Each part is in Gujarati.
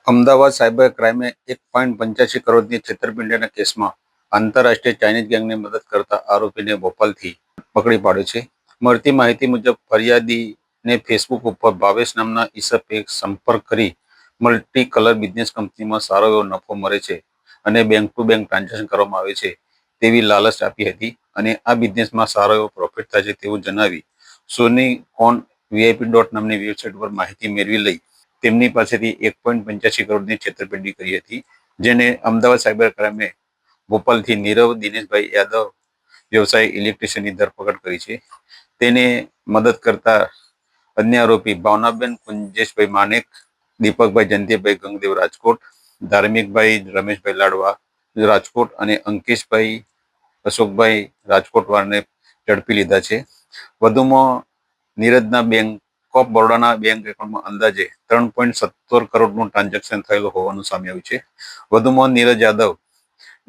અમદાવાદ સાયબર ક્રાઇમે 1.85 કરોડની છેતરપિંડીના કેસમાં આંતરરાષ્ટ્રીય ચાઇનીઝ ગેંગને મદદ કરતા આરોપીને ભોપાલથી પકડી પાડ્યો છે. મળતી માહિતી મુજબ ફરિયાદીને ફેસબુક ઉપર ભાવેશ નામના ઈસમે સંપર્ક કરી મલ્ટી કલર બિઝનેસ કંપનીમાં સારો એવો નફો મળે છે અને બેંક ટુ બેંક ટ્રાન્ઝેક્શન કરવામાં આવે છે તેવી લાલચ આપી હતી અને આ બિઝનેસમાં સારો એવો પ્રોફિટ થાય છે તેવું જણાવી sonicon.vip નામની વેબસાઇટ પર માહિતી મેળવી લઈ તેમની પાસેથી 1.85 કરોડની છેતરપિંડી કરી હતી, જેને અમદાવાદ સાયબર ક્રાઇમે ભોપાલથી નીરવ દિનેશભાઈ યાદવ વ્યવસાય ઇલેક્ટ્રિશિયનની ધરપકડ કરી છે. તેને મદદ કરતા અન્ય આરોપી ભાવનાબેન કુંજેશભાઈ માનેક, દીપકભાઈ જયંતિભાઈ ગંગદેવ રાજકોટ, ધાર્મિકભાઈ રમેશભાઈ લાડવા રાજકોટ અને અંકિશભાઈ અશોકભાઈ રાજકોટવાળાને ઝડપી લીધા છે. વધુમાં નીરજના બેંક ઓફ બરોડાના બેંક એકાઉન્ટમાં અંદાજે 3.17 કરોડનું ટ્રાન્ઝેક્શન થયેલું હોવાનું સામે આવ્યું છે. વધુમાં નીરજ યાદવ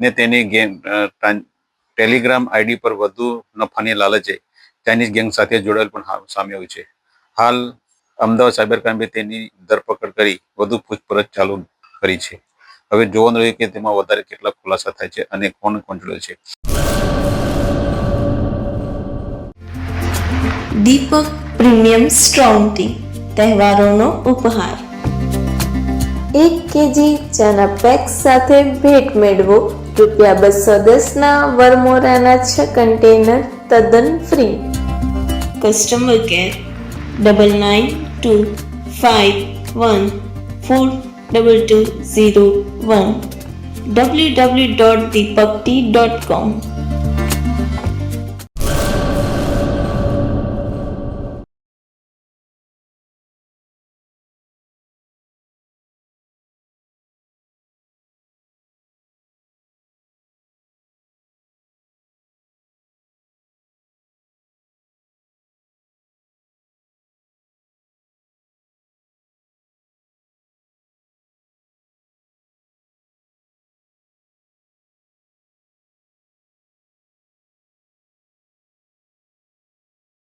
ને તેની ટેલિગ્રામ આઈડી પર વધુ નફાની લાલચે ચાઇનીઝ ગેંગ સાથે જોડાયેલ પણ સામે આવ્યું છે. હાલ અમદાવાદ સાયબર ક્રાઇમે તેની ધરપકડ કરી વધુ પૂછપરછ ચાલુ કરી છે. હવે જોવાનું રહ્યું કે તેમાં વધારે કેટલા ખુલાસા થાય છે અને કોણ જોડાયેલ છે. દીપક પ્રીમિયમ સ્ટ્રોંગ ટી તહેવારોનો ઉપહાર. 1 કેજી ચાના પેક સાથે ભેટ મેળવો. ₹210ના વરમોરાના 6 કન્ટેનર તદ્દન ફ્રી. Customer care 9925142201 www.deepaktea.com